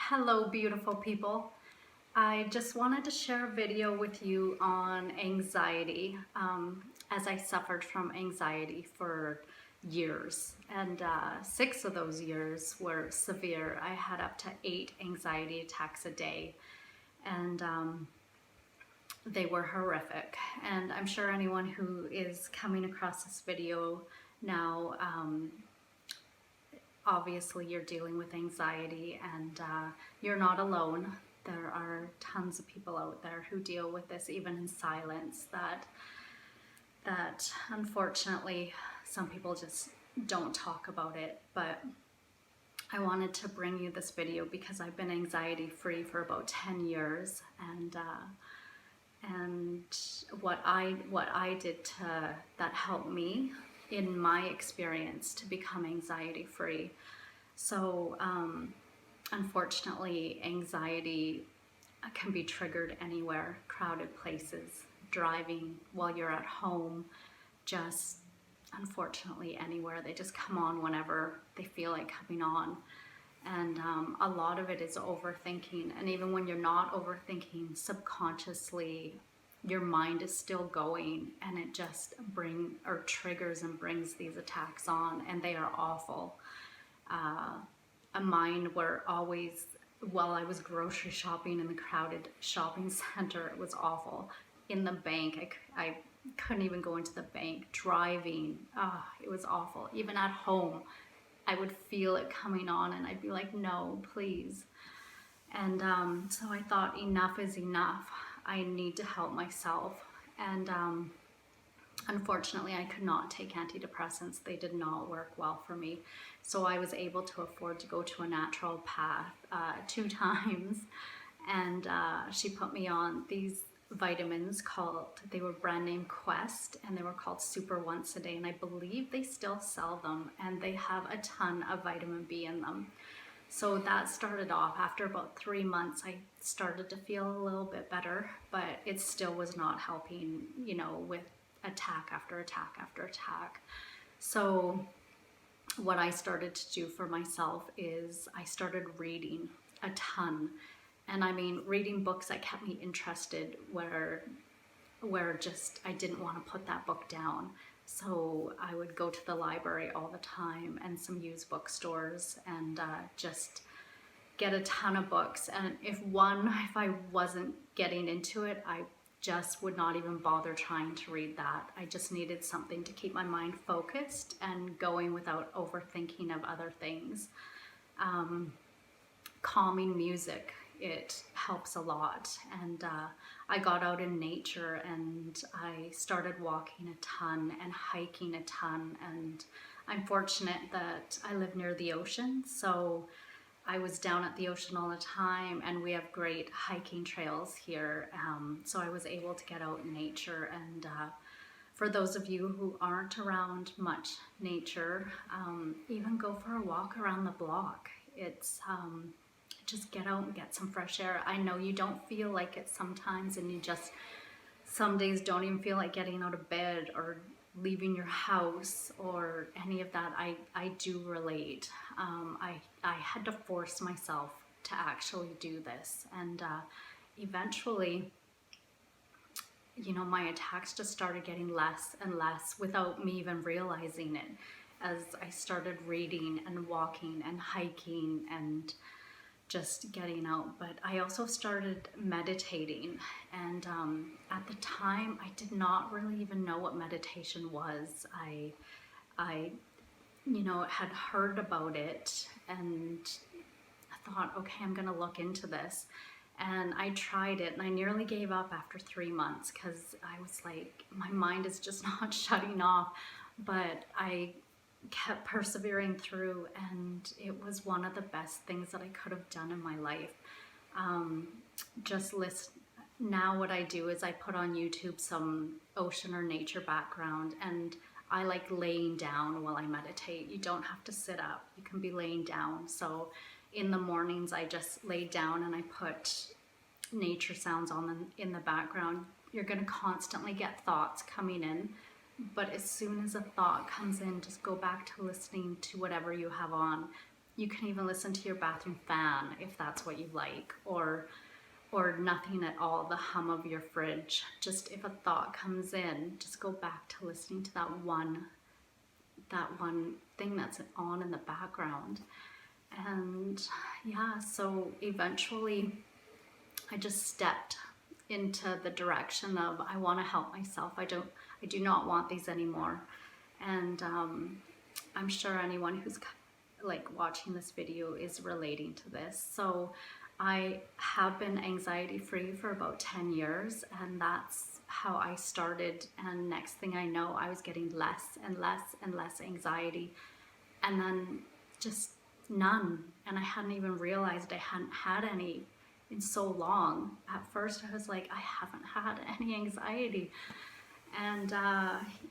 Hello, beautiful people. I just wanted to share a video with you on anxiety, as I suffered from anxiety for years, and 6 of those years were severe. I had up to 8 anxiety attacks a day, and they were horrific. And I'm sure anyone who is coming across this video now, obviously you're dealing with anxiety, and you're not alone. There are tons of people out there who deal with this even in silence, that unfortunately some people just don't talk about it. But I wanted to bring you this video because I've been anxiety free for about 10 years, and what I did that helped me in my experience to become anxiety free. So unfortunately, anxiety can be triggered anywhere: crowded places, driving while you're at home, just unfortunately anywhere. They just come on whenever they feel like coming on. And a lot of it is overthinking. And even when you're not overthinking, subconsciously your mind is still going, and it just triggers and brings these attacks on, and they are awful. Mine were always, while I was grocery shopping in the crowded shopping center, it was awful. In the bank, I couldn't even go into the bank. Driving, it was awful. Even at home, I would feel it coming on, and I'd be like, no, please. And so I thought, enough is enough. I need to help myself. And unfortunately, I could not take antidepressants. They did not work well for me. So I was able to afford to go to a naturopath 2 times. And she put me on these vitamins they were brand name Quest, and they were called Super Once a Day. And I believe they still sell them, and they have a ton of vitamin B in them. So that started off. After about 3 months, I started to feel a little bit better, but it still was not helping, with attack after attack after attack. So what I started to do for myself is I started reading a ton. And I mean, reading books that kept me interested, where just I didn't want to put that book down. So I would go to the library all the time, and some used bookstores, and just get a ton of books. And if I wasn't getting into it, I just would not even bother trying to read that. I just needed something to keep my mind focused and going without overthinking of other things. Calming music, it helps a lot. And I got out in nature, and I started walking a ton and hiking a ton. And I'm fortunate that I live near the ocean, so I was down at the ocean all the time, and we have great hiking trails here. So I was able to get out in nature. And for those of you who aren't around much nature, even go for a walk around the block. It's just get out and get some fresh air. I know you don't feel like it sometimes, and some days don't even feel like getting out of bed or leaving your house or any of that. I do relate. I had to force myself to actually do this, and eventually, my attacks just started getting less and less without me even realizing it, as I started reading and walking and hiking and just getting out. But I also started meditating, and at the time I did not really even know what meditation was. I had heard about it, and I thought, okay, I'm gonna look into this. And I tried it, and I nearly gave up after 3 months, because I was like, my mind is just not shutting off. But I kept persevering through, and it was one of the best things that I could have done in my life. Now what I do is I put on YouTube some ocean or nature background, and I like laying down while I meditate. You don't have to sit up, you can be laying down. So in the mornings I just lay down, and I put nature sounds on in the background. You're going to constantly get thoughts coming in, but as soon as a thought comes in, just go back to listening to whatever you have on. you can even listen to your bathroom fan if that's what you like, or nothing at all, the hum of your fridge. Just if a thought comes in, just go back to listening to that one thing that's on in the background. And yeah, so eventually I just stepped into the direction of, I want to help myself. I do not want these anymore. And I'm sure anyone who's like watching this video is relating to this. So I have been anxiety free for about 10 years, and that's how I started. And next thing I know, I was getting less and less and less anxiety, and then just none. And I hadn't even realized I hadn't had any in so long. At first I was like, I haven't had any anxiety. And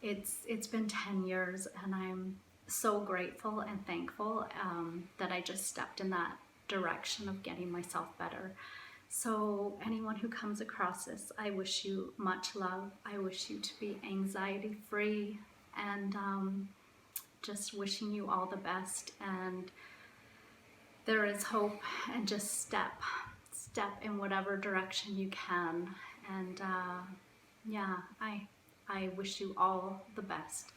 it's been 10 years, and I'm so grateful and thankful that I just stepped in that direction of getting myself better. So anyone who comes across this, I wish you much love. I wish you to be anxiety free, and just wishing you all the best. And there is hope, and just step in whatever direction you can. And yeah, I wish you all the best.